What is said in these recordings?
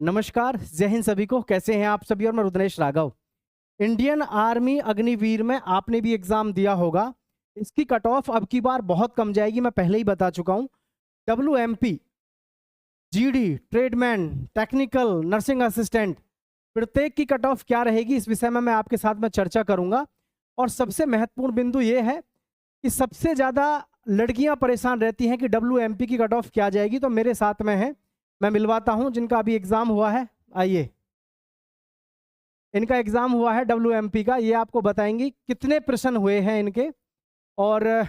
नमस्कार, जय हिंद सभी को। कैसे हैं आप सभी? और मैं रुद्रेश राघव। इंडियन आर्मी अग्निवीर में आपने भी एग्जाम दिया होगा। इसकी कट ऑफ अब की बार बहुत कम जाएगी, मैं पहले ही बता चुका हूं। WMP, GD, tradesman, technical, nursing assistant, प्रत्येक की कट ऑफ क्या रहेगी इस विषय में मैं आपके साथ में चर्चा करूंगा। और सबसे महत्वपूर्ण बिंदु ये है कि सबसे ज्यादा लड़कियां परेशान रहती हैं कि WMP की कट ऑफ क्या जाएगी। तो मेरे साथ में है, मैं मिलवाता हूं जिनका अभी एग्जाम हुआ है। आइए, इनका एग्जाम हुआ है WMP का, ये आपको बताएंगी कितने प्रश्न हुए हैं इनके, और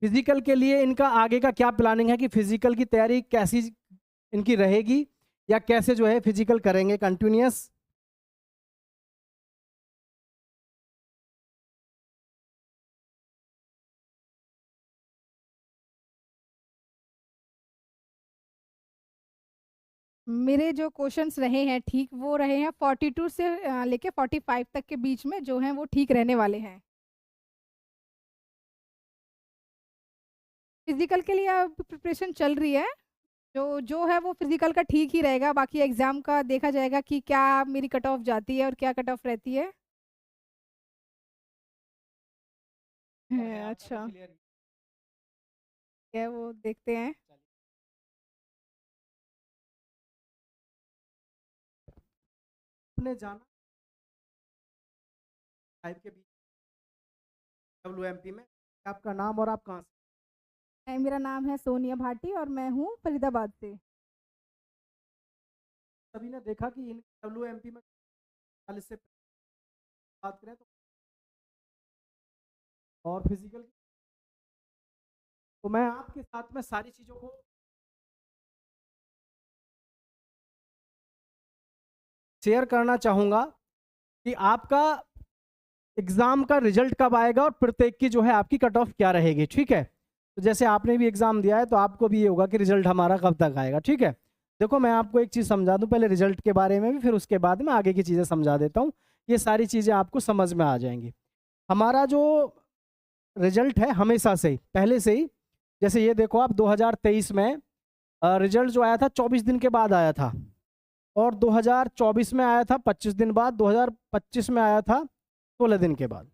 फिजिकल के लिए इनका आगे का क्या प्लानिंग है कि फिजिकल की तैयारी कैसी इनकी रहेगी, या कैसे जो है फिजिकल करेंगे कंटिन्यूअस। मेरे जो क्वेश्चंस रहे हैं ठीक वो रहे हैं 42 से लेके 45 तक के बीच में जो हैं वो ठीक रहने वाले हैं। फिजिकल के लिए अब प्रिपरेशन चल रही है। जो जो है वो फिजिकल का ठीक ही रहेगा, बाकी एग्जाम का देखा जाएगा कि क्या मेरी कट ऑफ जाती है और क्या कट ऑफ रहती है। अच्छा, क्या वो देखते हैं। अपने जाना 5 के बीच WMP में। आपका नाम और आप कहाँ से? मेरा नाम है सोनिया भाटी और मैं हूँ फरीदाबाद से। सभी ने देखा कि इन WMP में 40 से बात करें तो, और फिजिकल, तो मैं आपके साथ में सारी चीजों को शेयर करना चाहूंगा कि आपका एग्जाम का रिजल्ट कब आएगा और प्रत्येक की जो है आपकी कट ऑफ क्या रहेगी। ठीक है, तो जैसे आपने भी एग्जाम दिया है तो आपको भी ये होगा कि रिजल्ट हमारा कब तक आएगा। ठीक है, देखो मैं आपको एक चीज़ समझा दूं पहले रिजल्ट के बारे में भी, फिर उसके बाद में आगे की चीज़ें समझा देता हूँ। ये सारी चीज़ें आपको समझ में आ जाएंगी। हमारा जो रिजल्ट है हमेशा से ही, पहले से ही, जैसे ये देखो आप 2023 में रिजल्ट जो आया था 24 दिन के बाद आया था, और 2024 में आया था 25 दिन बाद, 2025 में आया था 16 दिन के बाद।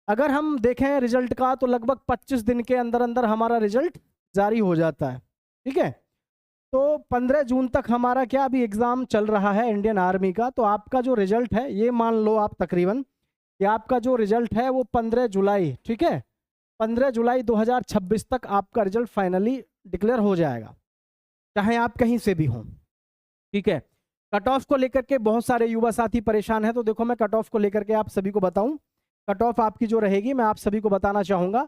अगर हम देखें रिजल्ट का तो लगभग 25 दिन के अंदर अंदर हमारा रिजल्ट जारी हो जाता है। ठीक है, तो 15 जून तक हमारा क्या अभी एग्ज़ाम चल रहा है इंडियन आर्मी का। तो आपका जो रिजल्ट है ये मान लो आप तकरीबन कि आपका जो रिजल्ट है वो 15 जुलाई, ठीक है, 15 जुलाई 2026 तक आपका रिजल्ट फाइनली डिक्लेयर हो जाएगा, चाहे आप कहीं से भी हों। ठीक है, कट ऑफ को लेकर के बहुत सारे युवा साथी परेशान हैं, तो देखो मैं कट ऑफ को लेकर के आप सभी को बताऊं। कट ऑफ आपकी जो रहेगी मैं आप सभी को बताना चाहूंगा।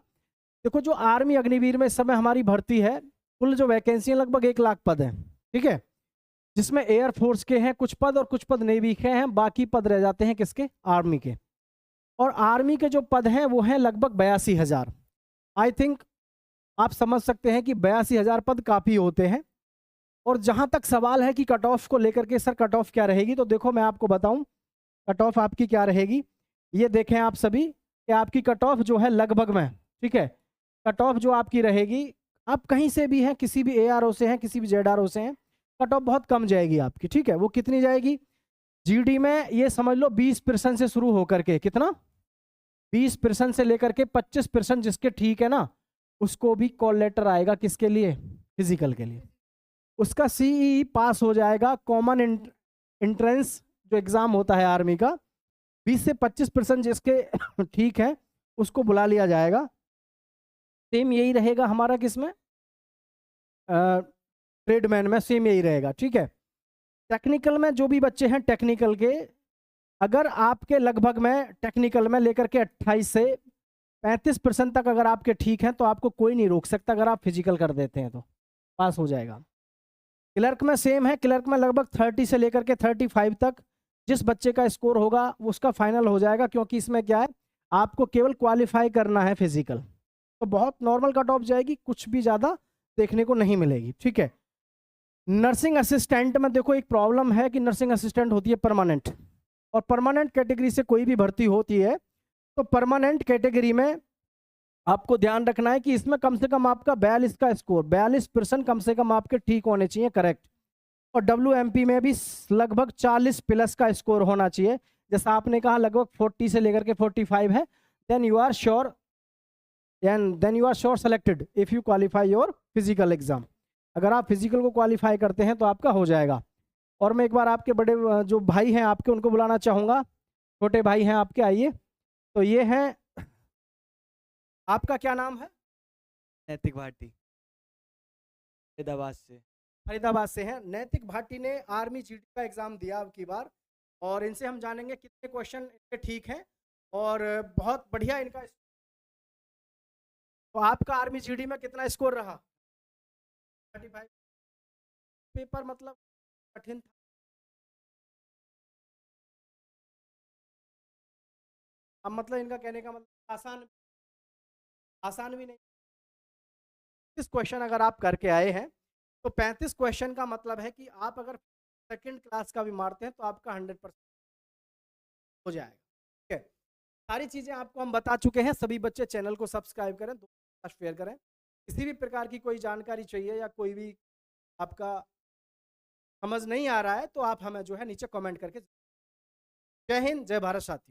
देखो जो आर्मी अग्निवीर में इस समय हमारी भर्ती है, कुल जो वैकेंसी है लगभग 1 लाख पद हैं। ठीक है, जिसमें एयरफोर्स के हैं कुछ पद और कुछ पद नेवी के हैं, बाकी पद रह जाते हैं किसके? आर्मी के। और आर्मी के जो पद हैं वो हैं लगभग 82,000। आई थिंक आप समझ सकते हैं कि 82,000 पद काफ़ी होते हैं। और जहां तक सवाल है कि कट ऑफ को लेकर के सर कट ऑफ क्या रहेगी, तो देखो मैं आपको बताऊं कट ऑफ आपकी क्या रहेगी। ये देखें आप सभी कि आपकी कट ऑफ जो है लगभग में, ठीक है, कट ऑफ जो आपकी रहेगी, आप कहीं से भी हैं, किसी भी ARO से हैं, किसी भी ZRO से हैं, कट ऑफ बहुत कम जाएगी आपकी। ठीक है, वो कितनी जाएगी? GD में ये समझ लो 20% से शुरू होकर के, कितना? 20% से लेकर के 25%, जिसके ठीक है ना, उसको भी कॉल लेटर आएगा किसके लिए? फिजिकल के लिए। उसका CEE पास हो जाएगा। कॉमन एंट्रेंस जो एग्ज़ाम होता है आर्मी का, 20 से 25% जिसके ठीक है उसको बुला लिया जाएगा। सेम यही रहेगा हमारा किसमें? ट्रेडमैन में सेम यही रहेगा। ठीक है, टेक्निकल में जो भी बच्चे हैं टेक्निकल के, अगर आपके लगभग में टेक्निकल में लेकर के 28 से 35% तक अगर आपके ठीक हैं तो आपको कोई नहीं रोक सकता। अगर आप फिजिकल कर देते हैं तो पास हो जाएगा। क्लर्क में सेम है, क्लर्क में लगभग 30 से लेकर के 35 तक जिस बच्चे का स्कोर होगा उसका फाइनल हो जाएगा, क्योंकि इसमें क्या है, आपको केवल क्वालिफाई करना है फिजिकल। तो बहुत नॉर्मल कट ऑफ जाएगी, कुछ भी ज़्यादा देखने को नहीं मिलेगी। ठीक है, नर्सिंग असिस्टेंट में देखो एक प्रॉब्लम है कि नर्सिंग असिस्टेंट होती है परमानेंट, और परमानेंट कैटेगरी से कोई भी भर्ती होती है तो परमानेंट कैटेगरी में आपको ध्यान रखना है कि इसमें कम से कम आपका 42 का स्कोर, 42% कम से कम आपके ठीक होने चाहिए, करेक्ट। और WMP में भी लगभग 40 प्लस का स्कोर होना चाहिए। जैसा आपने कहा लगभग 40 से लेकर के 45 है, then you are sure selected if you qualify your physical exam. अगर आप फिजिकल को क्वालिफाई करते हैं तो आपका हो जाएगा। और मैं एक बार आपके बड़े जो भाई हैं आपके, उनको बुलाना चाहूँगा। छोटे भाई हैं आपके, आइए। तो ये हैं, आपका क्या नाम है? नैतिक भाटी, फरीदाबाद से। फरीदाबाद से हैं। नैतिक भाटी ने आर्मी जीडी का एग्जाम दिया अब की बार, और इनसे हम जानेंगे कितने क्वेश्चन इनके ठीक हैं और बहुत बढ़िया इनका। तो आपका आर्मी जीडी में कितना स्कोर रहा? 35। पेपर मतलब कठिन था? अब मतलब इनका कहने का मतलब आसान भी नहीं। 35 क्वेश्चन अगर आप करके आए हैं तो 35 क्वेश्चन का मतलब है कि आप अगर सेकंड क्लास का भी मारते हैं तो आपका 100% हो जाएगा। ठीक है, सारी चीज़ें आपको हम बता चुके हैं। सभी बच्चे चैनल को सब्सक्राइब करें, दोस्तों के साथ शेयर करें। किसी भी प्रकार की कोई जानकारी चाहिए या कोई भी आपका समझ नहीं आ रहा है तो आप हमें जो है नीचे कमेंट करके। जय हिंद, जय भारत साथी।